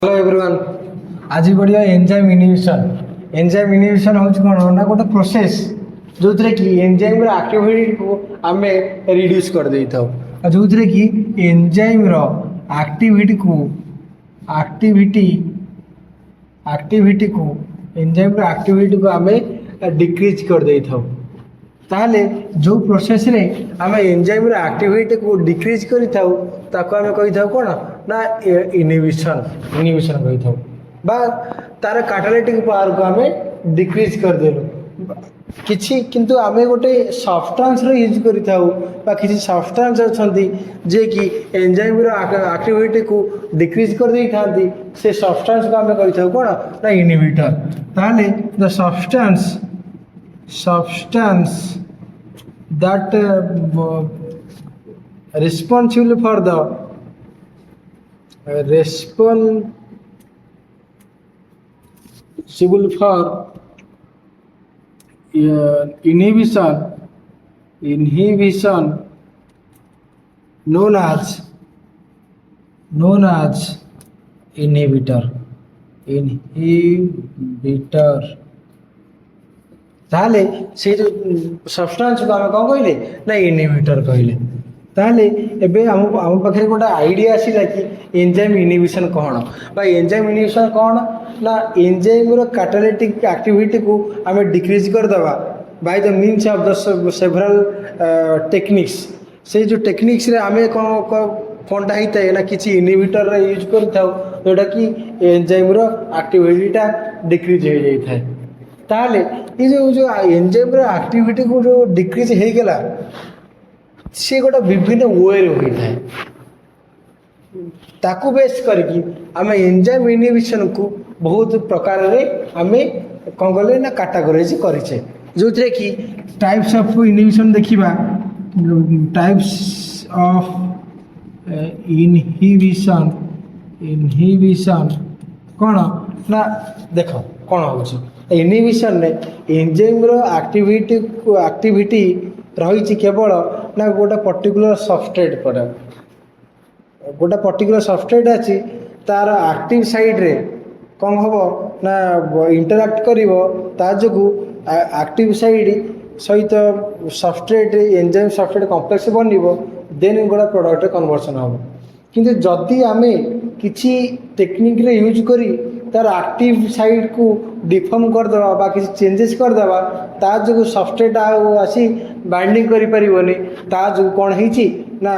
Hello everyone. आज बढ़िया enzyme inhibition हूँ कौन ना गोटे प्रोसेस जो थी कि एंजाइम एक्टिविटी को आम रिड्यूस कर दे था जो थी कि एंजाइम एक्टिविटी को एक्टिविटी एक्टिविटी को एंजाइम एक्टिविटी को आम डिक्रीज कर दे था। ताहले जो प्रोसेस रे आम एंजाइम एक्टिविटी को डिक्रीज करी कौन ना इनहिबिशन कही था बा तार कैटालिटिक पावर को आम डिक्रीज कर देलु किछि किंतु आम गोटे सब्सटेंस रो यूज करी था बा किछि सब्सटेंस अछंती जे कि एंजाइम एक्टिविटी को डिक्रीज कर देई थांती से सब्सटेंस को आम कही था कौन ना इनहिबिटर। ताहले the substance that responsible for the responsible for inhibition known as inhibitor ताहले से जो सब्सटेंस को आम कौन कहले ना इनहिबिटर कहले। ताहले एबे आम पाखे गोटे आइडिया आसिला कि एंजाइम इनहिबिशन कौन बा एंजाइम इनहिबिशन कौन ना एंजाइम रो कैटालिटिक एक्टिविटी को आम डिक्रीज कर दबा by the means of the several techniques. से जो टेक्निक्स रे आम कौनटा होता है ना किसी इनहिबिटर यूज करता जोटा कि एंजाइम रो एक्टिविटीटा डिक्रीज हो जाता है। ताहले ये जो एंजाइम एक्टिविटी को जो डिक्रीज हो गला सी गोटे विभिन्न वे होता है ताकू बेस करके आम एंजाइम इनहिबिशन को बहुत प्रकार रे आम कौन कले ना कैटेगराइज करें जो थे कि टाइप्स ऑफ इनहिबिशन देखिबा टाइप्स ऑफ इनहिबिशन कौन ना देख कौन हो इनहिबिशन ने एंजाइम एक्टिविटी रही केवल ना गोटे पर्टिकुलर सबस्ट्रेट पर गोटे पर्टिकुलर सबस्ट्रेट अच्छी तार एक्टिव साइड रे कौन हम ना इंटराक्ट कर जो एक्टिव साइड सहित सबस्ट्रेट एंजाइम सबस्ट्रेट कॉम्प्लेक्स बन देन गोटे प्रोडक्ट कन्वर्सन हम किंतु जदि आम किसी टेक्निक रे यूज करी तार एक्टिव साइड को डिफॉर्म करदेवा बा किसी चेंजेस करदेवा ता जो सबस्ट्रेट आसी बाइंडिंग करें ता जो कौन होती ना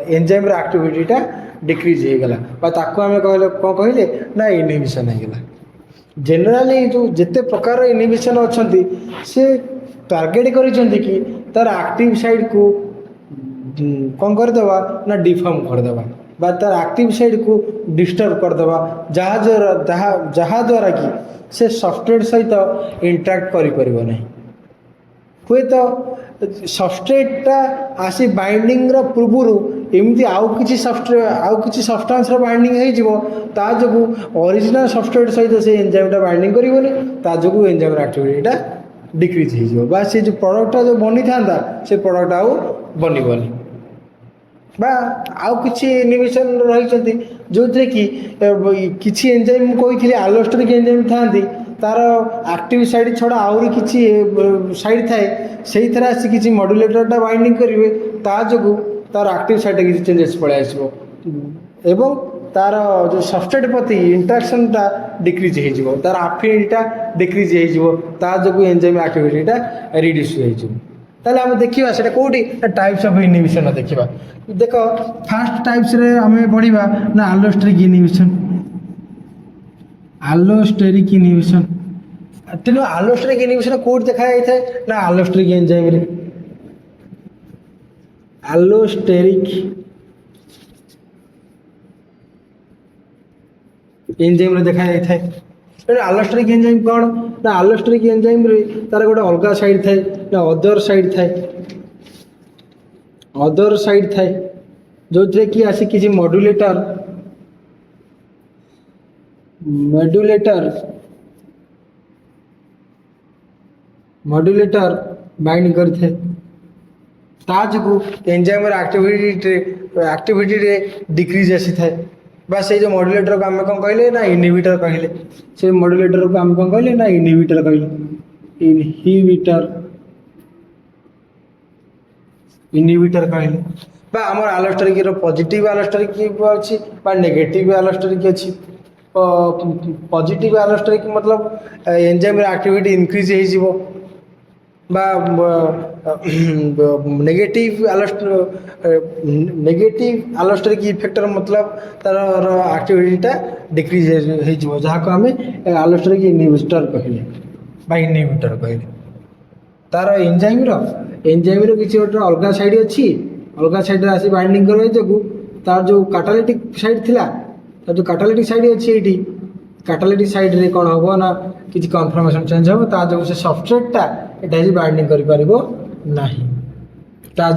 एंजाइम एक्टिविटीटा डिक्रीज हो गला बा ताको आम कहले कौन कहले ना इनहिबिशन हो गला। जनरली जो जिते प्रकार इनहिबिशन अच्छी से टार्गेट करिसेंती कि तार एक्टिव साइड को कौन करदेवा ना डिफॉर्म करदेवा बा तार एक्टिव साइड को डिस्टर्ब करदेवा जहाँ द्वारा कि से सब्सट्रेट सहित इंटराक्ट करें ना हुए तो सब्सट्रेटा आसी बाइंडिंग पूर्व एमती आउ किसी सब्सटेंस बाइंडिंग हो जो ओरिजिनल सब्सट्रेट सहित से एंजाइमटा बाइंडिंग कर जो एंजाइम एक्टिविटीटा डिक्रीज हो से जो प्रोडक्टा जो बनी था से प्रोडक्ट आउ बनबनी बा आउ किसी इनहिबिशन रही जो थे कि किसी एंजाइम कही आलोस्टेरिक एंजाइम था तार एक्टिव साइड छड़ा आउरी किसी साइड थाए से आसी किसी मॉड्यूलेटरटा बाइंडिंग करेंगे जो तार एक्टिव साइड किसी चेंजेस पड़े आसो एवं तार जो सबस्ट्रेट प्रति इंटरेक्शनटा डिक्रीज हो तार एफिनिटीटा डिक्रीज हो जो एंजाइम एक्टिविटीटा रिड्यूस हो ताले आम देखा से कौटी टाइप्स ऑफ इनहिबिशन देखा देख फास्ट टाइप्स रे आम पढ़ा ना आलोस्टेरिक इनहिबिशन तेणु आलोस्टेरिक इनहिबिशन कौट देखा जाए ना आलोस्टेरिक एंजाइम रे आलोस्टेरिक एंजाइम रे देखा जाए तेणु आलोस्टेरिक एंजाइम कौन ना आलोस्टेरिक एंजाइम रे तार गोटे अलग साइड थाए ना अदर साइड थाए जो थे कि आसी किसी मॉड्यूलेटर बाइंड करते ता जो एंजाइम एक्टिविटी रे डिक्रीज आसी थाए बा से जो मॉड्यूलेटर को आम कौन कहले ना इनहिबिटर कहले से मॉड्यूलेटर को आम कौन कहले ना इनहिबिटर कहले इनहिबिटर इनहिबिटर कहले बा आम आलोस्टेरिक पॉजिटिव आलोस्टेरिक अच्छी बा नेगेटिव आलोस्टेरिक अच्छी पॉजिटिव आलोस्टेरिक मतलब एंजाइम एक्टिविटी इंक्रीज हो बा नेगेटिव आलोस्टेरिक इफेक्टर मतलब तार एक्टिविटीटा डिक्रीज हो जहाँ को आम आलोस्टेरिक इनहिबिटर कहले बा इनहिबिटर कहले तार एंजाइम किसी गोटे अलग साइड अच्छी अलग साइड आसी बाइंडिंग करने जो तार जो काटालिटिक साइड थिला तार जो काटालिटिक साइड अच्छी ये काटालिटिक साइड रे कौन हम ना किसी कन्फर्मेशन चेंज हम ता जो से सबस्ट्रेटटा ये बाइंडिंग कर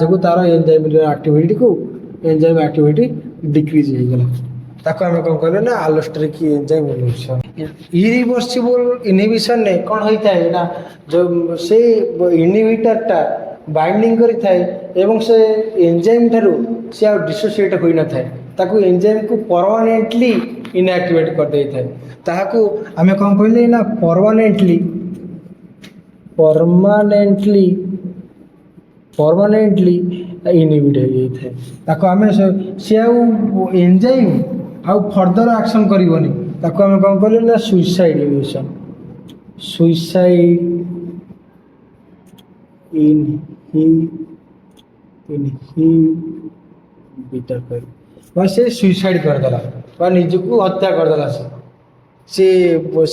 जो तार एंजाइम एक्टिविटी को एंजाइम एक्टिविटी डिक्रीज हो गला ताको आम कौन कहले ना आलोस्टेरिक एंजाइम इनहिबिशन इरिवर्सिबल इनहिबिशन ने कौन होता है ना जो से इनहिबिटरटा बाइंडिंग करी थाए एवं से एंजाइम ठारू से आ डिसोसिएट होई न थाए ताकू एंजाइम को परमानेंटली इनएक्टिवेट कर दे थाए ताहाकू आमे कौन कहले ना परमानेंटली इनहिबिट हो जाई थाए ताको आमे से आ एंजाइम आ फर्दर एक्शन करिवनी ताको आमे कौन कहले ना सुइसाइड इनहिबिशन सुइसाइड इनहिबिटर कर से सुइसाइड करदेला बा निजको हत्या करदेला से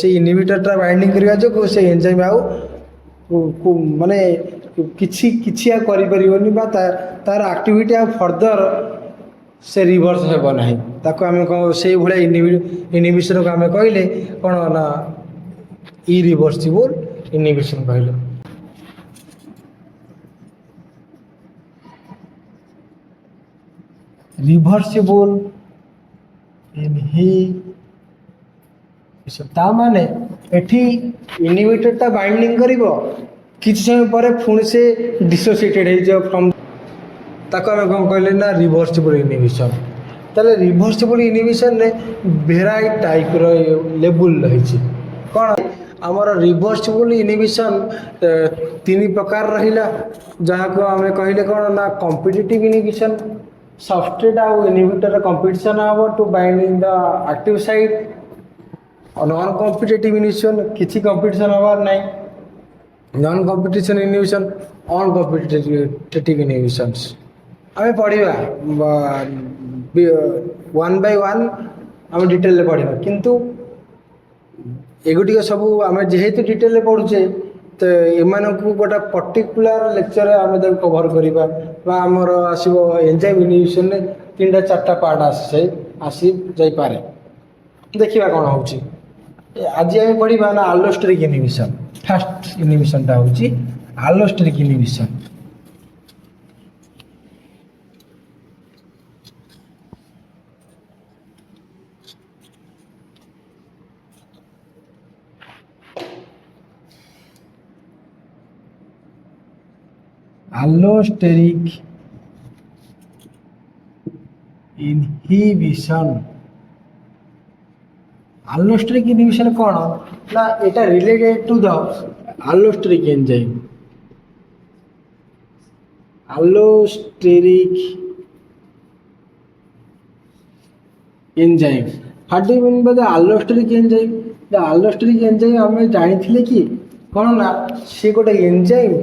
इनहिबिटरटा बाइंडिंग करवा जो से एंजाइम आउ माने किछि आ करि परिबनी बा तार एक्टिविटी आ फर्दर से रिवर्स हेबो नाही ताको आमे से भले इनहिबिशन को आमे कहले कोन ना इरिवर्सिबल इनहिबिशन कहले रिवर्सिबल इनहिबिशन ता माने एठी इनहिबिटरटा बाइंडिंग करिवो किछि समय पर पुणी से डिसोसिएटेड हो जाओ फ्रॉम ताको आमे कौन कहले ना रिवर्सिबल इनहिबिशन ताले रिवर्सिबल इनहिबिशन ने भेराई टाइप रो लेवल रही कौन आमर रिवर्सिबल इनहिबिशन तीन प्रकार रहिला जहाँ को आमे कहले कौन ना कॉम्पिटिटिव इनहिबिशन सबस्ट्रेट आउ इनहिबिटर कंपटीशन हम to binding the active site non competitive inhibition किसी कंपटीशन हबार नहीं non competition inhibition on competitive inhibitions आमे पढ़िबा वन बाय वन आमे डिटेल पढ़िबा किंतु एगुटिक सब आमे जेहेतु डिटेल पढ़ुचे तो एमानकु गोटा पर्टिकुलर लेक्चर आमे ताको कवर करिबा बा हमर आसीबो एंजाइम इनहिबिशन ने तीनटा चारटा पार्ट आसी जाई पारे देखिबा कोन होउची आज आमे पढ़िबा ना आलोस्टेरिक इनहिबिशन फर्स्ट इनहिबिशन टा होउची allosteric inhibition allosteric inhibition allosteric inhibition कौन ना एटा related to the allosteric enzyme allosteric enzyme what do you mean by the allosteric enzyme the allosteric enzyme हमें जानी थिले कि कौन ना से गोटे एंजाइम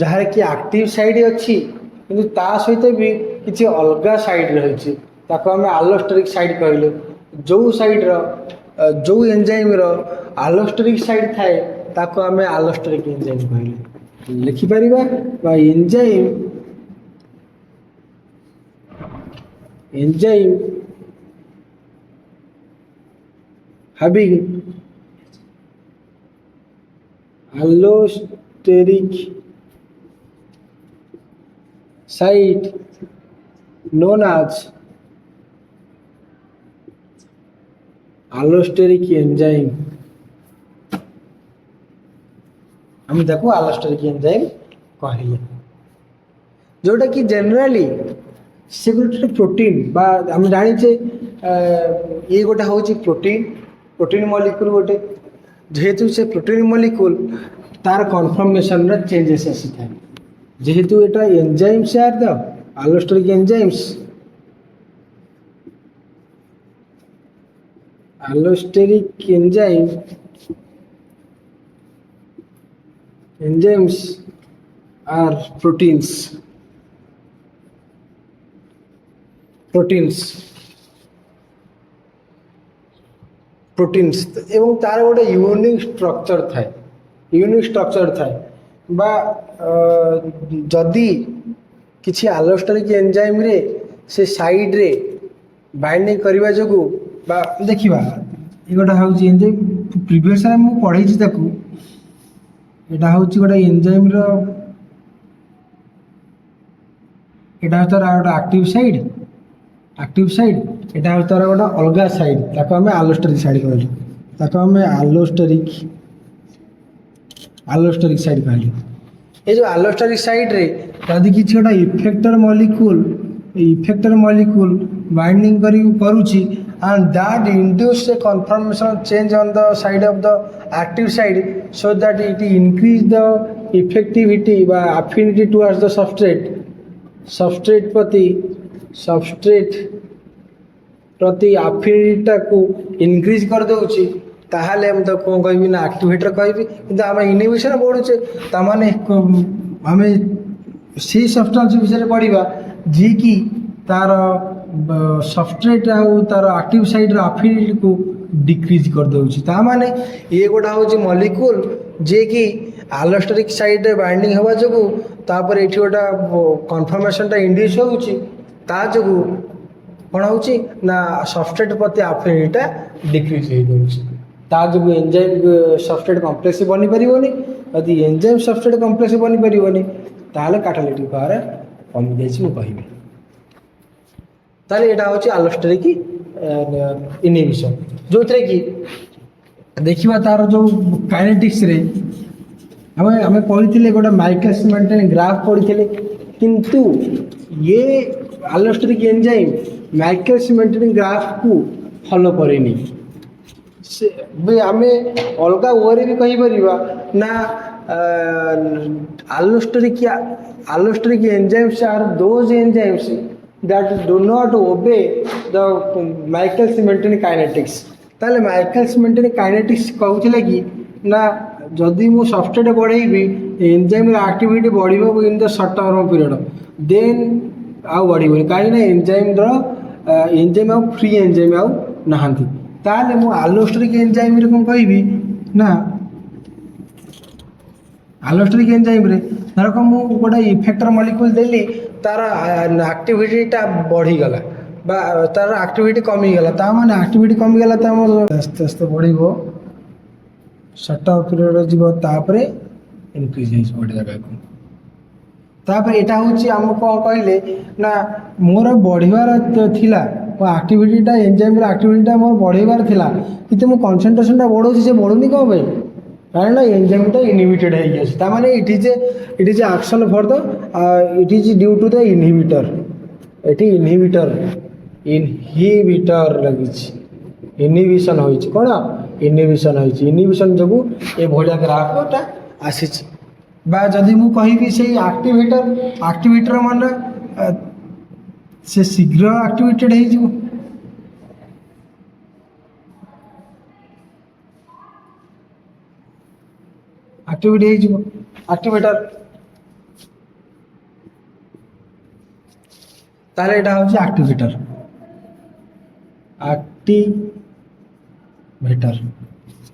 जहाँ कि एक्टिव साइड अच्छी किंतु ता सहित भी किसी अलग साइड रही ताको आम आलोस्टेरिक साइड कहले जो साइड जो एंजाइम आलोस्टेरिक साइड थाए ताको आम आलोस्टेरिक एंजाइम कहले लिखिपर enzyme having allosteric site known as allosteric enzyme हम देखो allosteric enzyme कहले जोटा कि जनरली से गोटे प्रोटीन बा हम जानी ये गोटे हूँ प्रोटीन प्रोटीन मॉलिक्यूल गोटे जेहेतु से प्रोटीन मॉलिक्यूल तार कन्फर्मेशन चेंजेस आसी था जेहेतु एटा enzymes are the allosterically allosteric enzymes are proteins एवं तार गोटे यूनिक स्ट्रक्चर थाए बा जदि किसी allosterically एंजाइम रे से साइड रे बाइंडिंग करने जो देखा ये गोटा हूँ प्रिवियस मुझे पढ़ी यहाँ हूँ गोटे एंजाइम यहाँ तार गोटे एक्टिव साइड यहाँ हूँ तार गोटे अलग साइड ताको आम allosterically साइड कहलु ताको आम allosterically साइड कहलु ये जो allosterically साइड रे यदि किसी गोटे इफेक्टर मॉलिक्यूल बाइंडिंग करुच्ची and that induce a conformational change on the side of the active side so that it increase the effectivity by affinity towards the substrate प्रति affinity को increase कर देउची ताहाले हम तो कौन कहबी ना एक्टिवेटर कहबी किंतु आम इनहिबिशन बढ़ुचे तामाने आम सी सब्सटेंस विषय पढ़ा जी की तार सबस्ट्रेट तार एक्टिव साइड एफिनिटी को डिक्रीज कर देउची ता माने ये गोटा हूँ मॉलिक्यूल जे कि allosterically साइड रे बाइंडिंग हवा जो तापर एठी गोटा कन्फर्मेशन टा इंड्यूस होउची ता जो कौन होउची ना सबस्ट्रेट प्रति एफिनिटी टा डिक्रीज हो जाउची ता जो एंजाइम सबस्ट्रेट कॉम्प्लेक्स बनी परिबोनी यदि एंजाइम सबस्ट्रेट कॉम्प्लेक्स बनी परिबोनी ताले कैटालिटिक पावर कमी जाइछि मु कहिबी ताले एटा होची allosterically इनहिबिशन जो थे कि देखिबा तार जो काइनेटिक्स रे हमें पढ़ी गोटे माइकल्स मेंटेन ग्राफ पढ़ी किंतु ये allosterically enzyme Michaelis Menten graph को फॉलो करेनी आम अलग ओरे भी कही परिबा ना allosteric enzymes are those enzymes that do not obey the Michaelis-Menten kinetics ताले Michaelis-Menten kinetics कहूथिले कि ना जदि मु सबस्ट्रेट बढ़ेबी एंजाइम एक्टिविटी बढ़िबो in the short term period then आउ बढ़िबो काई ना एंजाइम आउ फ्री एंजाइम आउ नहांती ताले मु allosterically एंजाइम रे कोन कहबी ना allosterically एंजाइम रे धरक मु गोटे इफेक्टर मॉलिक्यूल देली तार एक्टिविटीटा बढ़ी गला बा तार एक्टिविटी कमी गला ता माने एक्टिविटी कमी गला ता आस्ते आस्ते बढ़िबो शॉर्ट पीरियड जीवो तापरे इंक्रीज होई गोटे जगह को तापर एटा होची हम को कहले ना मोर बढ़िवार थिला वो एक्टिविटीटा एंजाइम रे एक्टिविटीटा मोर बढ़िवार थिला किते मो कंसंट्रेशनटा बढ़ोची से बढ़ुनी को भाई कारण एंजाइमटा इनहिबिटेड है गया ता माने it is action for the it is due to the inhibitor एटी इनहिबिटर लगी इनहिबिशन होइछ कोन इनहिबिशन होइछ इनहिबिशन जगु ए भोलिया ग्राफटा आसीछ बा जदि मु कहिबी से एक्टिवेटर माने से शीघ्र एक्टिवेटेड हे जिवो एक्टिविटी हे जिवो एक्टिवेटर ताले एटा होची एक्टिवेटर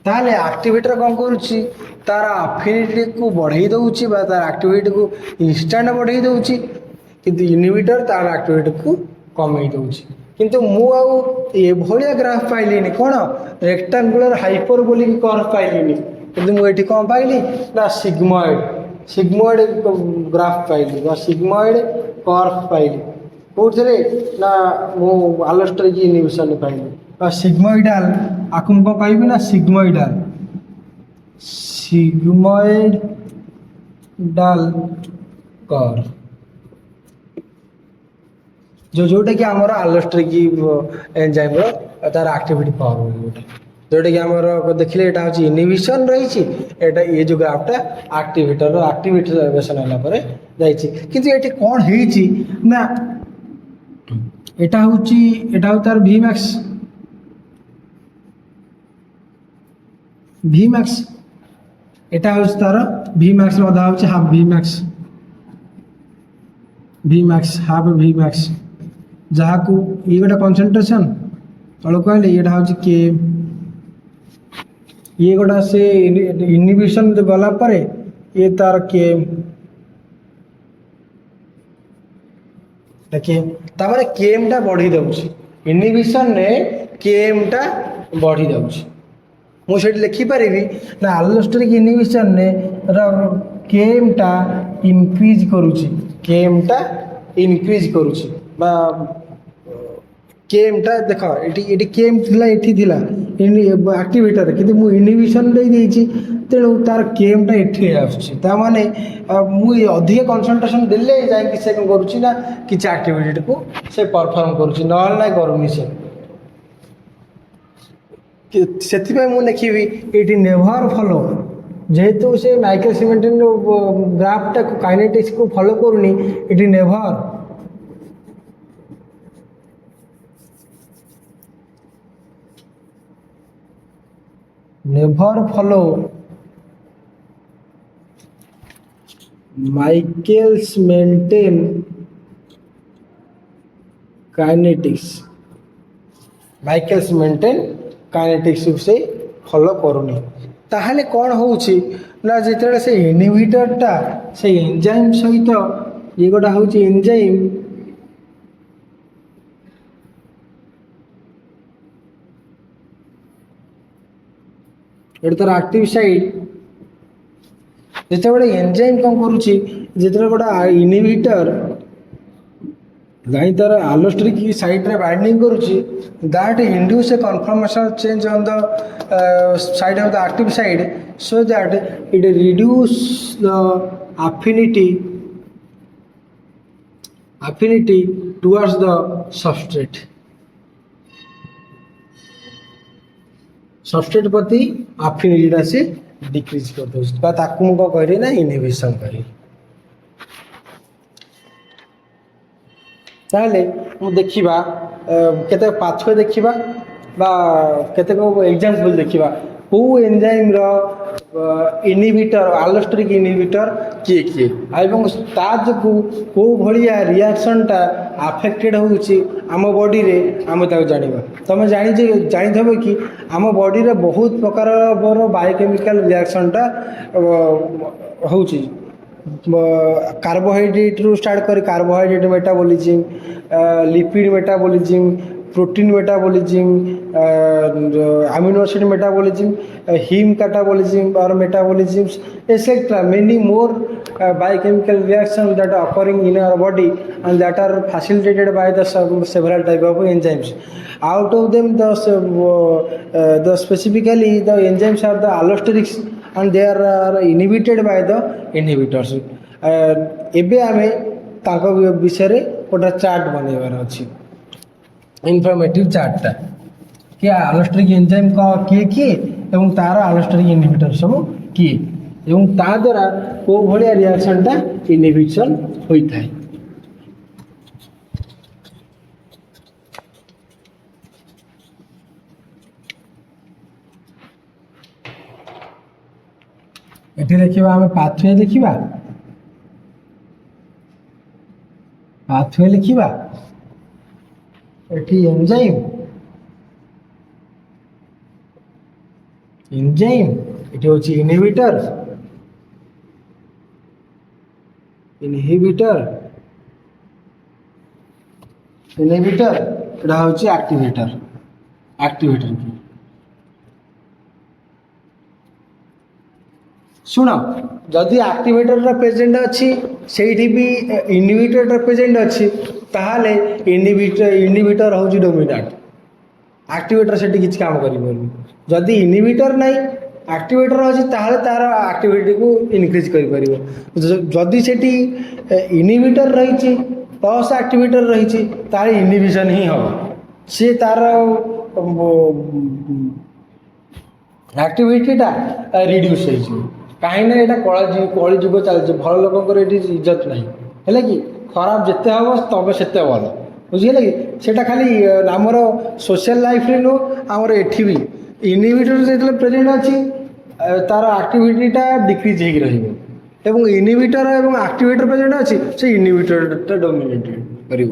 ताले एक्टिवेटर कौन करुच्ची तार एफिनिटी को बढ़ाई दउची बा तार एक्टिविटी को इंस्टेंट बढ़ाई दउची किंतु इनहिबिटर तार एक्टिविटी को कमाई दउची किंतु मु आउ ए भलिया ग्राफ पाइलिनी कोन रेक्टेंगुलर हाइपरबोलिक कर्व पाइलिनी किंतु मु एठी कोन पाइली ना सिग्मोइड ग्राफ पाइली बा सिग्मोइड कर्व पाइली कोथरे ना मु allosterically इनहिबिशन पाइली बा सिग्मोइडाल आकुम को कहबी ना सिग्मोइडाल कर्व जोटा कि आमर आलोस्ट्रिक एंजाइम तार एक्टिविटी पावर गोटे जोटा कि आमर देखिले यहाँ हूँ इनहिबिशन रही ये जो ग्राफटा एक्टिवेटर एक्टिवेशन है किंतु ये कौन है ना यहाँ हूँ तार वी मैक्स एटा हूँ तार वी मैक्स अधा हूँ half V max half V max जहाँ को ये गोटे कंसंट्रेशन तल कहले यहाँ हूँ के ये गोटा से इनहिबिशन गला पर ये तार के देखिए तापर केम टा बढ़ी दउछि इनहिबिशन ने केम टा बढ़ी दउछि मुझे लिखिपारि ना आलोस्टेरिक इनहिबिशन ने केम टा इनक्रीज करुछि केम टा इनक्रीज करुछि बा केम टा देख ये केम थिला एठी थिला एक्टिवेटर किंतु मु इनहिबिशन दे देछि तेणु तार केम टा एठी आछछि ता माने मु अधिक कंसंट्रेशन देले जाय कि से करूछि ना किछ एक्टिविटी को से परफॉर्म करूछि नहल ना करूनी से से मु लिखी ये नेभर फॉलो जेहेतु से माइकल सिमेंटन ग्राफ टा काइनेटिक्स को फॉलो करूनी ये never follow Michaelis Menten kinetics Michaelis Menten kinetics से फॉलो करूनी ताहले कौन होउछि ना जेतले से इनहिबिटर टा से एंजाइम सहित ये गोटा होउछि एंजाइम एटा तार एक्टिव साइड जेते एंजाइम कौन करुछि जेते गोटा इनहिबिटर गाई तार आलोस्टेरिक साइड रे बाइंडिंग करुछि that induce a conformation change on the site of the active site so that it reduce the affinity towards the substrate प्रति affinity से डिक्रीज कर दो ताकू कह ना इनहिबिशन कह ताहले मु देखिबा केते पाथवे देखिबा बा केते को एग्जांपल देखिबा को एंजाइम रो इनहिबिटर आलोस्टेरिक इनहिबिटर किए एवं ता जो को भलिया रिएक्शन टा अफेक्टेड होउची आम बॉडी रे आम ता जानिबा तमे जानि थबो कि आम बॉडी रे बहुत प्रकार बायोकेमिकल रिएक्शन टा होउची कार्बोहाइड्रेट रू स्टार्ट कर carbohydrate metabolism lipid metabolism protein metabolism amino acid metabolism heme catabolism और metabolisms etcetera many more biochemical reactions that are occurring in our body and that are facilitated by the several type of enzymes. Out of them the specifically the enzymes are the allosterics and they are inhibited by the inhibitors. एबे आमे ताको विषय रे गोटा chart बनेबार अछि informative chart टा कि आलोस्टेरिक enzyme का किए एवं तार आलोस्टेरिक इनहिबिटर सब किए एवं ता द्वारा को भलिया रिएक्शन टा इनहिबिशन होई थाए एठी देखिबा हमें पाथवे देखिबा पाथवे लिखिबा एठी एंजाइम एठी होची इनहिबिटर एटा होची एक्टिवेटर की शुण जदि एक्टिवेटर प्रेजेंट अच्छी से भी इनहिबिटर प्रेजेंट अच्छी ताहले इनहिबिटर हूँ डोमिनेंट एक्टिवेटर से किसी काम कर जदि इनहिबिटर नहीं ଆକ୍ଟିଭେଟର ଅଛି ତାହେଲେ ତାର ଆକ୍ଟିଭିଟିକୁ ଇନକ୍ରିଜ୍ କରିପାରିବ। ଯଦି ସେଠି ଇନିଭିଟର ରହିଛି ପ୍ଲସ୍ ଆକ୍ଟିଭେଟର ରହିଛି ତାହେଲେ ଇନିଭିଜନ୍ ହିଁ ହେବ। ସିଏ ତାର ଆକ୍ଟିଭିଟିଟା ରିଡ୍ୟୁସ୍ ହେଇଯିବ। କାହିଁକିନା ଏଇଟା କଳି ଯୁଗ ଚାଲିଛି, ଭଲ ଲୋକଙ୍କର ଏଠି ଇଜ୍ଜତ ନାହିଁ, ହେଲା କି? ଖରାପ ଯେତେ ହେବ ତମେ ସେତେ ଭଲ, ବୁଝିହେଲା କି? ସେଇଟା ଖାଲି ଆମର ସୋସିଆଲ ଲାଇଫରେ ନୁହଁ, ଆମର ଏଠି ବି ଇନିଭିଟର ଯେତେବେଳେ ପ୍ରେଜେଣ୍ଟ ଅଛି ତାର ଆକ୍ଟିଭିଟିଟା ଡିକ୍ରିଜ୍ ହେଇକି ରହିବ, ଏବଂ ଇନିଭିଟର ଏବଂ ଆକ୍ଟିଭେଟର ପ୍ରେଜେଣ୍ଟ ଅଛି ସେ ଇନିଭିଟରଟା ଡୋମିନେଟ୍ କରିବ,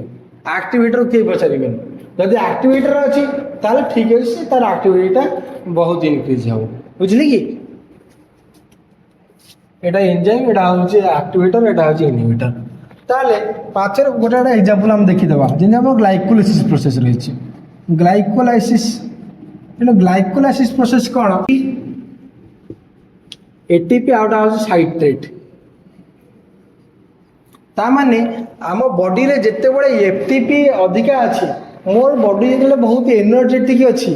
ଆକ୍ଟିଭେଟର କେହି ପଚାରିବେନି। ଯଦି ଆକ୍ଟିଭେଟର ଅଛି ତାହେଲେ ଠିକ୍ ଅଛି, ସେ ତାର ଆକ୍ଟିଭିଟିଟା ବହୁତ ଇନକ୍ରିଜ୍ ହେବ, ବୁଝିଲେ କି? এটা এনজাইম, এটা হচ্ছে আক্টিভেটর, এটা হচ্ছে ইনহিবিটর। তাহলে পাঁচের গোটা একটা এক্সাম্পল আমি দেখিদেবা, যেমনি আমার গ্লাইকোলাইসিস প্রসেস রয়েছে। গ্লাইকোলাইসিস গ্লাইকোলাইসিস প্রসেস কোণ? এটিপি আউটা হচ্ছে সাইট্রেট। তা মানে ଆମ ବଡିରେ ଯେତେବେଳେ ଏଟିପି ଅଧିକା ଅଛି, ମୋର ବଡି ଯେତେବେଳେ ବହୁତ ଏନର୍ଜେଟିକ୍ ଅଛି,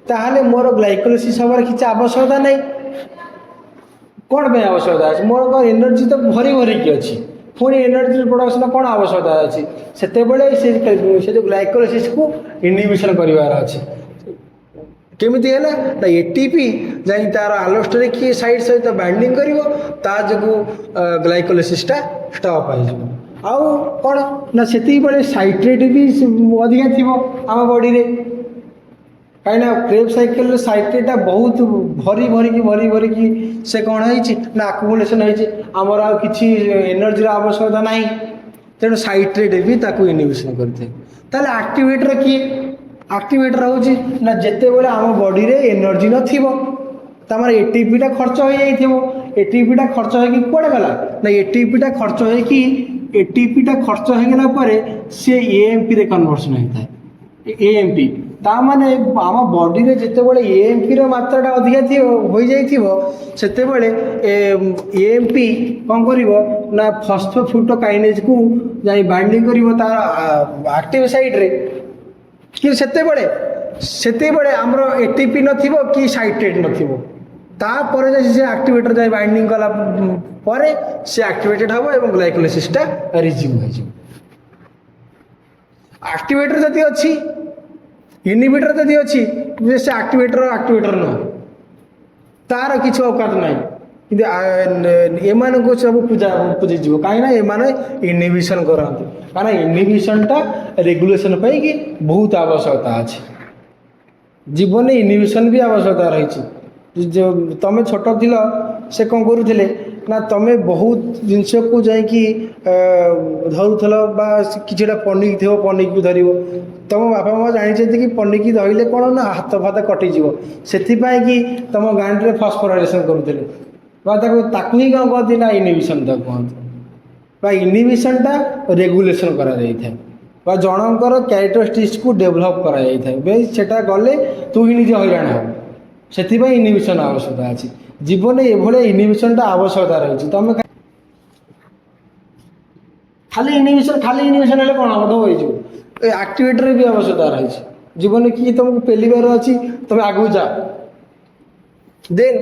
ତାହେଲେ ମୋର ଗ୍ଲାଇକୋଲାଇସିସ୍ ହେବାର କିଛି ଆବଶ୍ୟକତା ନାହିଁ। କ'ଣ ପାଇଁ ଆବଶ୍ୟକତା ଅଛି? ମୋର କ'ଣ ଏନର୍ଜି ତ ଭରିକି ଅଛି, ପୁଣି ଏନର୍ଜି ପ୍ରଡକ୍ସନ୍ କ'ଣ ଆବଶ୍ୟକତା ଅଛି? ସେତେବେଳେ ସେ ଯେଉଁ ଗ୍ଲାଇକୋଲାଇସିସ୍କୁ ଇନହିବିସନ୍ କରିବାର ଅଛି। କେମିତି ହେଲା ନା ଏଟିପି ଯାଇ ତାର ଆଲୋଷ୍ଟରିକ୍ ସାଇଟ୍ ସହିତ ବାଇଣ୍ଡିଂ କରିବ, ତା ଯୋଗୁଁ ଗ୍ଲାଇକୋଲାଇସିସ୍ଟା ଷ୍ଟପ୍ ହେଇଯିବ। ଆଉ କ'ଣ ନା ସେତିକିବେଳେ ସାଇଟ୍ରେଟ୍ ବି ଅଧିକା ଥିବ ଆମ ବଡ଼ିରେ, କାହିଁକିନା କ୍ରେବ୍ ସାଇକେଲରେ ସାଇଟ୍ରେଟ୍ଟା ବହୁତ ଭରିକି ସେ କ'ଣ ହେଇଛି ନା ଆକୁମୁଲେସନ୍ ହେଇଛି, ଆମର ଆଉ କିଛି ଏନର୍ଜିର ଆବଶ୍ୟକତା ନାହିଁ, ତେଣୁ ସାଇଟ୍ରେଟ୍ ବି ତାକୁ ଇନହିବିସନ୍ କରିଥାଏ। ତାହେଲେ ଆକ୍ଟିଭେଟର କିଏ? ଆକ୍ଟିଭେଟର ହେଉଛି ନା ଯେତେବେଳେ ଆମ ବଡ଼ିରେ ଏନର୍ଜି ନଥିବ, ତାମାନେ ଏଟିପିଟା ଖର୍ଚ୍ଚ ହୋଇଯାଇଥିବ, ଏଟିପିଟା ଖର୍ଚ୍ଚ ହୋଇକି କୁଆଡ଼େ ଗଲା ନା ଏଟିପିଟା ଖର୍ଚ୍ଚ ହୋଇଗଲା ପରେ ସେ ଏଏମ୍ପିରେ କନଭର୍ସନ୍ ହୋଇଥାଏ। ଏଏମ୍ପି ତା ମାନେ ଆମ ବଡ଼ିରେ ଯେତେବେଳେ ଏଏମ୍ପିର ମାତ୍ରାଟା ଅଧିକା ହୋଇଯାଇଥିବ, ସେତେବେଳେ ଏଏମ୍ପି କ'ଣ କରିବ ନା ଫସ୍ଫୋଫ୍ରୁକ୍ଟୋକାଇନେଜ୍କୁ ଯାଇ ବାଇଣ୍ଡିଂ କରିବ ତା ଆକ୍ଟିଭ୍ ସାଇଟ୍ରେ। କିନ୍ତୁ ସେତେବେଳେ ଆମର ଏଟିପି ନଥିବ କି ସାଇଟ୍ରେଟ୍ ନଥିବ, ତାପରେ ଯଦି ସେ ଆକ୍ଟିଭେଟର ଯାଇ ବାଇଣ୍ଡିଂ କଲା ପରେ ସେ ଆକ୍ଟିଭେଟେଡ୍ ହେବ ଏବଂ ଗ୍ଲାଇକୋଲାଇସିସ୍ଟା ରିଜ୍ୟୁମ୍ ହୋଇଯିବ। ଆକ୍ଟିଭେଟର ଯଦି ଅଛି, ଇନହିବିଟର ଯଦି ଅଛି, ସେ ଆକ୍ଟିଭେଟର ନୁହଁ, ତାର କିଛି ଅକାତ ନାହିଁ। କିନ୍ତୁ ଏମାନଙ୍କୁ ସବୁ ପୂଜିଯିବ, କାହିଁକିନା ଏମାନେ ଇନହିବିସନ୍ କରନ୍ତି, କାରଣ ଇନହିବିସନ୍ଟା ରେଗୁଲେସନ୍ ପାଇଁକି ବହୁତ ଆବଶ୍ୟକତା ଅଛି। ଜୀବନରେ ଇନହିବିସନ୍ ବି ଆବଶ୍ୟକତା ରହିଛି। ତମେ ଛୋଟ ଥିଲ, ସେ କ'ଣ କରୁଥିଲେ ନା ତମେ ବହୁତ ଜିନିଷକୁ ଯାଇକି ଧରୁଥିଲ, ବା କିଛିଟା ପନିକି ଥିବ, ପନିକିକୁ ଧରିବ। ତମ ବାପା ମା ଜାଣିଛନ୍ତି କି ପନିକି ଧରିଲେ କ'ଣ ନା ହାତ ଫାତ କଟିଯିବ, ସେଥିପାଇଁ କି ତମ ଗାଣ୍ଡିରେ ଫସ୍ଫୋରାଇଲେସନ୍ କରୁଥିଲେ, ବା ତାକୁ ହିଁ କ'ଣ କହନ୍ତି ନା ଇନହିବିସନ୍ ତାକୁ କୁହନ୍ତି। ବା ଇନହିବିସନ୍ଟା ରେଗୁଲେସନ୍ କରାଯାଇଥାଏ, ବା ଜଣଙ୍କର କ୍ୟାରେକ୍ଟରିଷ୍ଟିକ୍ସକୁ ଡେଭଲପ୍ କରାଯାଇଥାଏ। ବେଶ୍ ସେଟା ଗଲେ ତୁ ହିଁ ନିଜେ ହଇରାଣ ହେବ, ସେଥିପାଇଁ ଇନହିବିସନ୍ ଆବଶ୍ୟକତା ଅଛି। ଜୀବନରେ ଏଭଳିଆ ଇନହିବିସନ୍ଟା ଆବଶ୍ୟକତା ରହିଛି। ତମେ ଖାଲି ଇନହିବିସନ୍ ହେଲେ କ'ଣ ହେବ? ହେଇଯିବ। ଏ ଆକ୍ଟିଭେଟର ବି ଆବଶ୍ୟକତା ରହିଛି। ଜୀବନରେ କିଏ ତମକୁ ପେଲିବାର ଅଛି, ତମେ ଆଗକୁ ଯାଅ। ଦେନ୍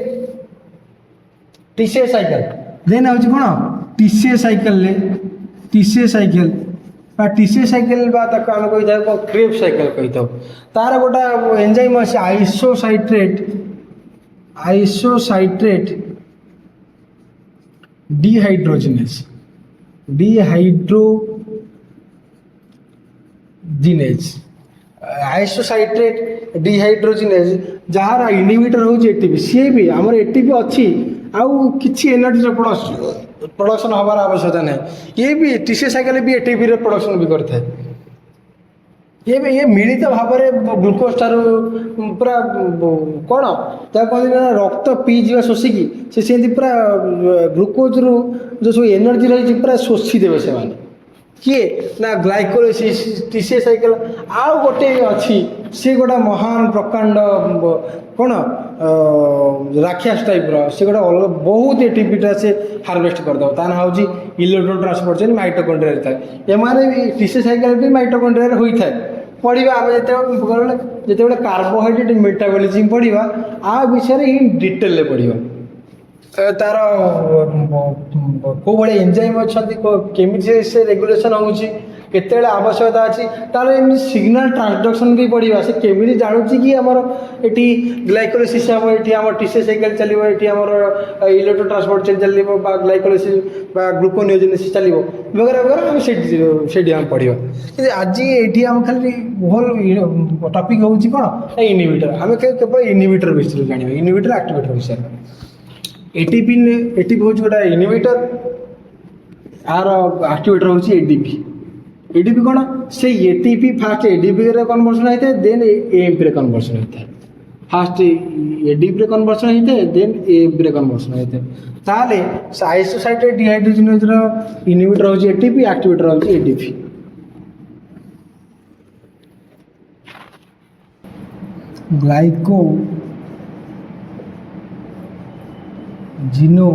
ଟିସିଏ ସାଇକେଲ, ଦେନ୍ ହେଉଛି କ'ଣ? ଟିସିଏ ସାଇକେଲ ବା ତାକୁ ଆମେ କହିଥାଉ କ୍ରେବ୍ ସାଇକେଲ କହିଥାଉ। ତାର ଗୋଟେ ଏନଜାଇମ୍ ଅଛି ଆଇସୋସାଇଟ୍ରେଟ୍ ଡିହାଇଡ୍ରୋଜିନେଜ୍, ଆଇସୋସାଇଟ୍ରେଟ୍ ଡିହାଇଡ୍ରୋଜିନେଜ୍, ଯାହାର ଇନହିବିଟର ହେଉଛି ଏଟିପି। ସିଏ ବି ଆମର ଏଟିପି ଅଛି, ଆଉ କିଛି ଏନର୍ଜିର ପ୍ରଡକ୍ସନ୍ ହେବାର ଆବଶ୍ୟକତା ନାହିଁ। ଇଏ ବି ଟିସିଏ ସାଇକେଲ ବି ଏଟିପିର ପ୍ରଡକ୍ସନ୍ ବି କରିଥାଏ। ଇଏ ମିଳିତ ଭାବରେ ଗ୍ଲୁକୋଜ୍ ଠାରୁ ପୁରା କ'ଣ ତାକୁ କହନ୍ତି ନା ରକ୍ତ ପିଇଯିବା ଶୋଷିକି, ସେ ସେମିତି ପୁରା ଗ୍ଲୁକୋଜ୍ରୁ ଯେଉଁ ସବୁ ଏନର୍ଜି ରହିଛି ପୁରା ଶୋଷି ଦେବେ ସେମାନେ। କିଏ ନା ଗ୍ଲାଇକୋଲାଇସିସ୍, ଟିସିଏ ସାଇକେଲ। ଆଉ ଗୋଟେ ଅଛି, ସେ ଗୋଟେ ମହାନ ପ୍ରକାଣ୍ଡ କ'ଣ ରାକ୍ଷସ ଟାଇପ୍ର, ସେ ଗୋଟେ ବହୁତ ଏଟିପିଟା ସେ ହାରଭେଷ୍ଟ କରିଦେବ। ତା ନାଁ ହେଉଛି ଇଲେକ୍ଟ୍ରୋନ୍ ଟ୍ରାନ୍ସପୋର୍ଟ ଚେନ୍, ମାଇଟୋକଣ୍ଡ୍ରିଆରେ ଥାଏ। ଏମାନେ ବି ଟିସିଏ ସାଇକେଲ ବି ମାଇଟୋକଣ୍ଡ୍ରିଆରେ ହୋଇଥାଏ, पढ़ा आम जिते कार्बोहाइड्रेट मेटाबॉलिज्म पढ़ा आ विषय ही डिटेल पढ़ा तार कौ भाई एंजाइम अच्छा केमी से रेगुलेशन होची केते आवश्यकता अच्छी तार एम सिग्नल ट्रांसडक्शन भी पढ़ा से केमी जानूँ कि आमर ये ग्लाइकोलिसिस हम ये आम टीसी साइकेल चलो ये आम इलेक्ट्रो ट्रांसपोर्ट चलो ग्लाइकोलिसिस ग्लुकोनियोजेनेसिस चलो वगैरह वगैरह हम से आम पढ़ा कि आज ये आम खाली होल टपिक हूँ कौन इनहिबिटर आम केवल इनहिबिटर विषय जाना इनहिबिटर एक्टिवेटर विषय एटीपी एटीपी हूँ गोटा इनहिबिटर आर एक्टिवेटर हूँ एडीपी एडीपी कौन से एटीपी फास्ट एडीपी रे कन्वर्सन होता है देन एएमपी रे कन्वर्सन होता है फास्ट एडीपी रे कन्वर्सन होता है देन एएमपी रे कन्वर्सन होता है ताले आइसोसाइटेट डिहाइड्रोजिनेज रो इनहिबिटर हूँ एटीपी एक्टिवेटर हूँ एडीपी ग्लाइको जिनो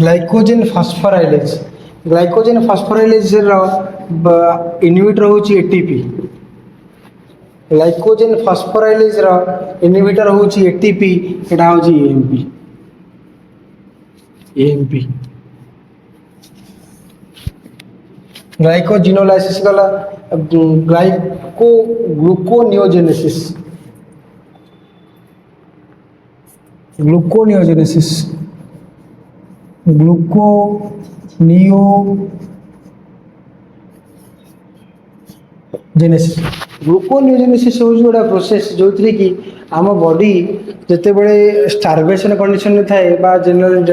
glycogen phosphorylase glycogen phosphorylase inhibitor हूँ एटीपी ग्लाइकोजेन फॉस्फोराइलेज इनहिबिटर हूँ एटीपी एटा हूँ एएमपी ग्लाइकोजिनोलाइसिस गला ग्लूकोनियोजेनेसिस ग्लूकोनियोजेनेसिस हूँ गोटा प्रोसेस जो थी कि आम बॉडी जिते बड़े स्टारवेशन कंडीशन में थाए बा जनरल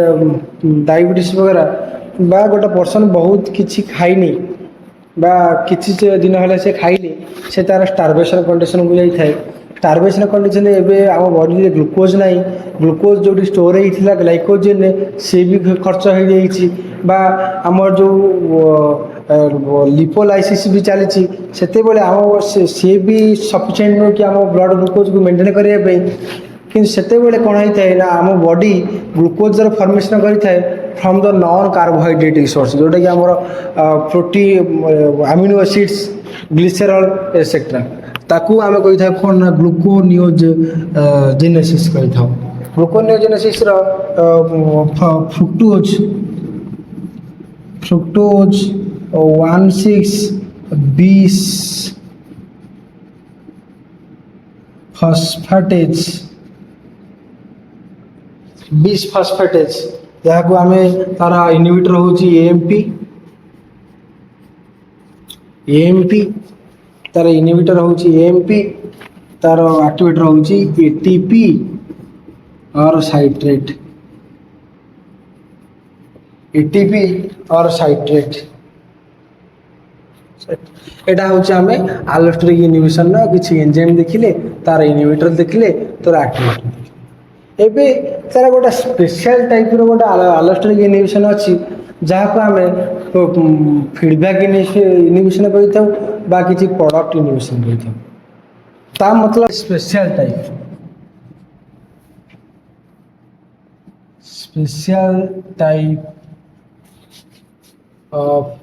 डायबिटीज वगैरह बा गोटे पर्सन बहुत किसी खाइनी बा किसी दिन है से खाइनी से तार स्टारवेशन कंडीशन को जाए स्टारवेशन कंडीशन एवं आम बॉडी ग्लूकोज ना ग्लूकोज जो स्टोर होता ग्लाइकोजेन सी भी खर्च हो जाए आमर जो लिपोलाइसिस भी चली से आम सी भी सफिशिएंट नुह कि आम ब्लड ग्लूकोज को मेंटेन करने कि से कौन होता है ना आम बॉडी ग्लूकोज फॉर्मेशन करें from the non carbohydrate source जोटा कि आम protein amino acids glycerol etcetera ताकू आम कही था कौन ना ग्लूकोनियोजेनेसिस कही था ग्लूकोनियोजेनेसिस फ्रुक्टोज 1,6-20 फॉस्फेटेज 20 फॉस्फेटेज जहाँ को आम तार इनहिबिटर हूँ एएमपी तार इनहिबिटर हूँ एएमपी तार एक्टिवेटर हूँ एटीपी और साइट्रेट एटीपी और साइट्रेट एटा हूँ आम आलोस्टेरिक इनहिबिशन किसी एंजाइम देखिले तार इनहिबिटर देखिले तार एक्टिवेटर एबे तार गोटे स्पेशल टाइप रो गोटे आलोस्टेरिक इनहिबिशन अच्छी जहाँ को आम फीडबैक इनहिबिशन कही था बा किसी प्रोडक्ट इनहिबिशन कही था ता मतलब special type of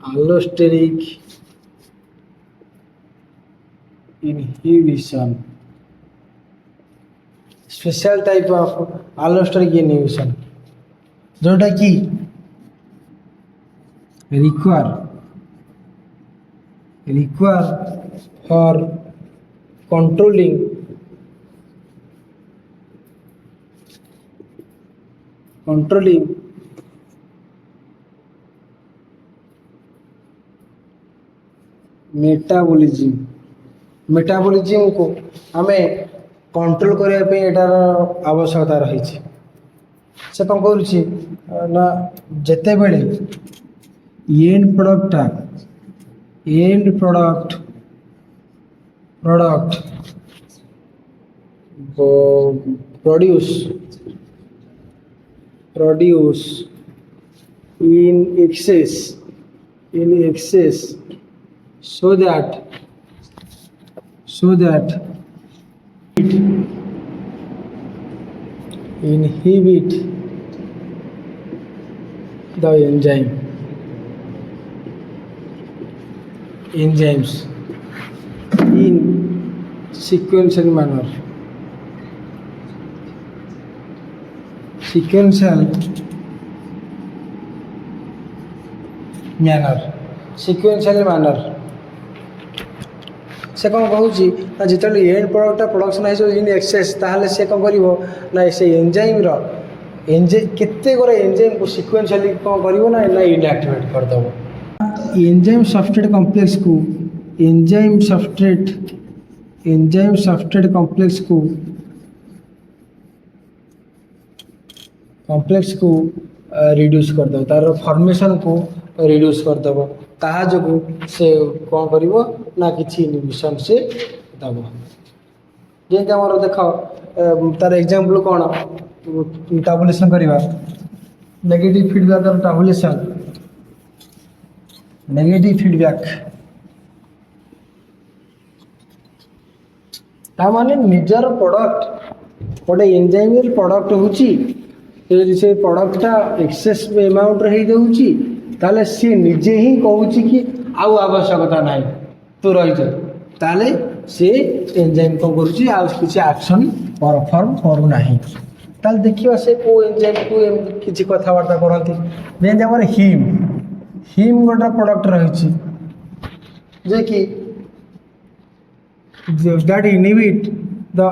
allosteric inhibition special type of allosteric inhibition जोटा कि require for controlling मेटाबॉलिज्म को हमें कंट्रोल करने एटार आवश्यकता रही से कौन करा जिते बड़े and product produce in excess so that it inhibit the enzymes in sequential manner. Sequential manner से कौन कहूँ ना जिते एंड प्रोडक्ट प्रोडक्शन है इन एक्सेस ताहले से कौन कर ना से एंजाइम केते गुरे एंजाइम को सिक्वेंशियली कौन कर ना इनएक्टिवेट करदेव एंजाइम सबस्ट्रेट कॉम्प्लेक्स को रिड्यूस करदेव तार फॉर्मेशन को रिड्यूस करदेव ताहा जो से कौन कर ना कि इनहिबिशन से दब जमी आम देख तार एग्जांपल कौन टाबुलेशन करवा नेगेटिव फीडबैक टाबुलेशन नेगेटिव फीडबैक माने निजर प्रोडक्ट गोटे एंजाइम प्रोडक्ट होची से प्रोडक्टा एक्सेस एमाउंट रही जाऊँगी ताले सी निजे ही कहूँ कि आउ आवश्यकता ना तू रही ताले सी एंजाइम कौन करुच्ची आक्शन परफॉर्म करूना ताल देखा से को एंजाइम को किसी कथबार्ता करती जेमती आम हिम गोटे प्रोडक्ट रही जे कि that inhibit the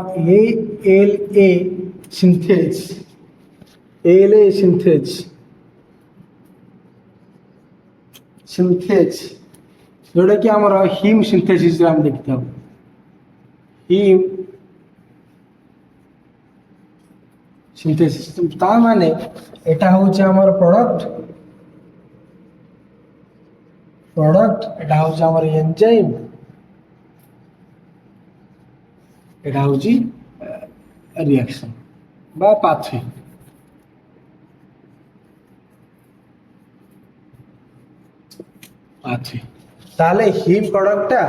ALA synthase जोटा कि आम हिम सिंथेसिस आम देखते हैं हिम सिंथेसिस ता माने एटा होचे हमर प्रोडक्ट एटा होचे हमर एंजाइम एटा होची रिएक्शन बा पाथवे ताले हिम प्रोडक्टा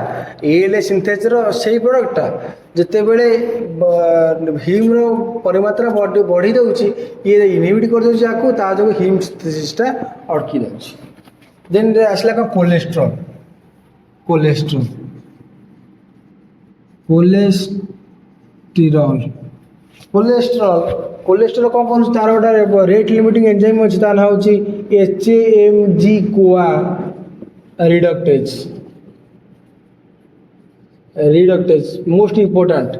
एएलए सिंथेस से प्रोडक्टा जिते बड़े हिम परिमात्रा बढ़ी दौची ये इनहिबिट कर दौची आपको ता जो हिम सिंथेसिसटा अटकी दौची देन आसला का कोलेस्ट्रॉल कौन कौन तार गोटे रेट लिमिटिंग एंजाइम अच्छी ता ना हूँ HMG CoA reductase most important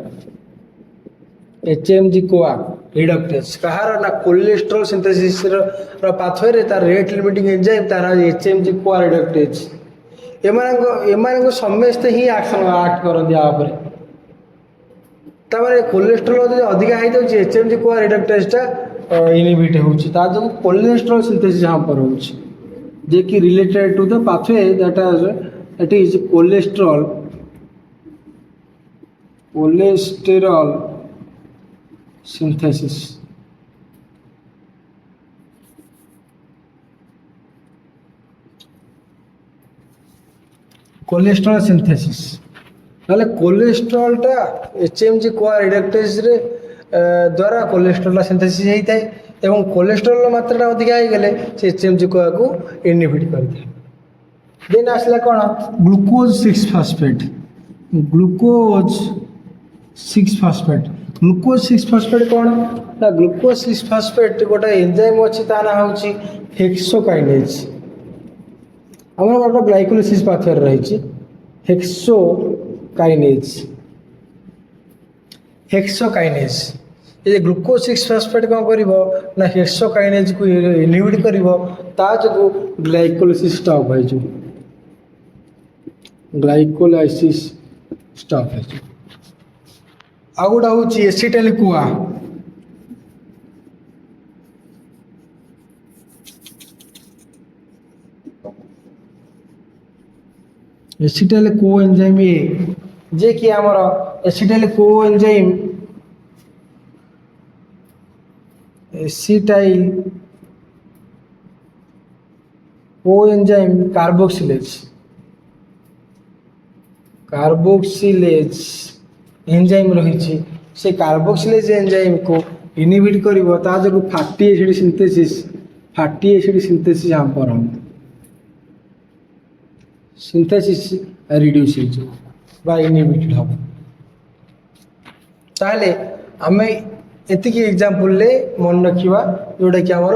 HMG CoA reductase कहार ना कोलेस्ट्रॉल सिंथेसिस पाथवे रे तार रेट लिमिटिंग एंजाइम तार HMG कोआ रिडक्टेज एम समस्ते ही एक्शन एक्ट करती तापर कोलेस्ट्रॉल जो अधिका हो HMG कोआ रिडक्टेजटा इनहिबिट होता जो कोलेस्ट्रॉल सिंथेसिस यहाँ पर हो जे कि related to the pathway that is cholesterol synthesis ना कोलेस्ट्रॉलटा HMG कोआ रिडक्टेज रे द्वारा कोलेस्ट्रॉल सिंथेसिस होता है एवं कोलेस्ट्रॉल मात्रा अधिक हो गले से HMG कोआ को इनहिबिट करता है देन आसला कौन ग्लूकोज 6 फॉस्फेट कौन ना ग्लूकोज 6 फॉस्फेट गोटे एंजाइम अच्छी ता ना हूँ हेक्सोकाइनेज आम गोटे ग्लाइकोलिसिस पाथवे रही हेक्सोकाइनेज ये ग्लूकोज 6 फॉस्फेट कौन कर ना हेक्सोकाइनेज को इनहिबिट कर जो ग्लाइकोलिसिस स्टॉप हो ग्लाइकोलाइसिस स्टॉप हो आ गोटा हूँ acetyl CoA acetyl coenzyme A जे कि आमर acetyl coenzyme acetyl coenzyme carboxylase enzyme रही से कार्बोक्सिलेज एंजाइम को इनहिबिट करिवो ता जो फैटी एसिड सिंथेसिस हम पर सिंथेसिस रिड्यूस बा इनहिबिटेड हम ताले आमे एतिकी एग्जांपल ले मन रखिबा जोटा कि हमर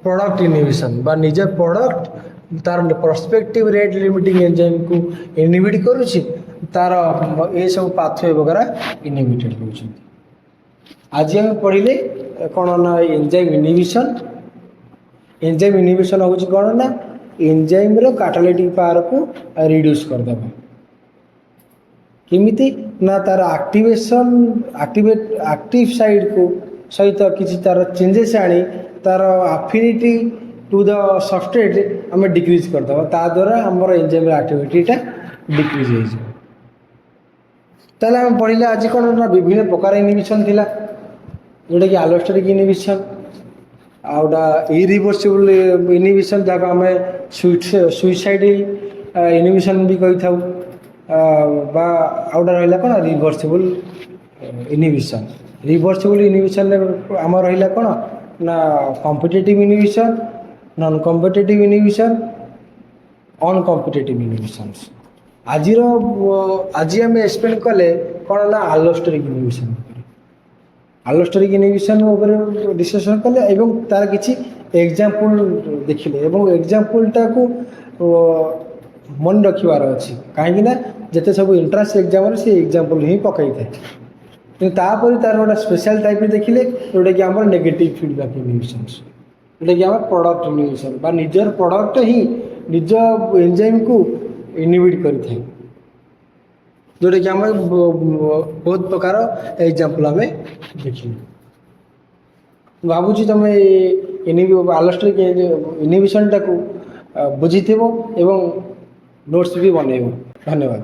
प्रोडक्ट इनहिबिशन बा निज प्रोडक्ट तार पर्सपेक्टिव रेट लिमिटिंग एंजाइम को इनहिबिट करूची तार ए सब पाथवे वगैरह इनहिबिटेड होउछन। आज हम पढ़िले कौन ना एंजाइम इनहिबिशन होउछ कौन ना एंजाइम रो कैटालिटिक पावर को रिड्यूस कर देबा किमिति ना तार एक्टिव साइड को सहित किसी तार चेंजेस आनी तार एफिनिटी टू द सबस्ट्रेट आम डिक्रीज कर देबा ता द्वारा हमर एंजाइम एक्टिविटीटा डिक्रीज हो जाए। ताले हम पढ़िले आज कौन ना विभिन्न प्रकार इनहिबिशन थिला जोटा कि allosteric inhibition outta irreversible inhibition जाको आम सुइसाइड इनहिबिशन भी कहि थाउ बा आउटा रहिला कोन रिवर्सिबल इनहिबिशन आम रहिला कोन ना competitive inhibition non competitive inhibition uncompetitive inhibitions आज आम एक्सप्लेन कले कौन ना आलोस्टेरिक इनहिबिशन डिस्कशन कले एवं तार किछि एग्जांपल देखिले एवं एग्जांपलटा को मन रखिबार अछि काहेकि ना जते सब एंट्रांस एग्जाम से एग्जांपल ही पकाई थाए कि तापर तार गोटा स्पेशल टाइप देखिले जोटा कि हमर नेगेटिव फीडबैक इनहिबिशन जोटा कि हमर प्रोडक्ट इनहिबिशन बा निजर प्रोडक्ट ही निज एंजाइम को इनहिबिट करि थाए जोटा कि हमर बहुत प्रकार एग्जांपल हमें देखिले भावुची तुम आलोस्टेरिक इनहिबिशन टाको बुझी एवं नोट्स भी बनइबो। धन्यवाद।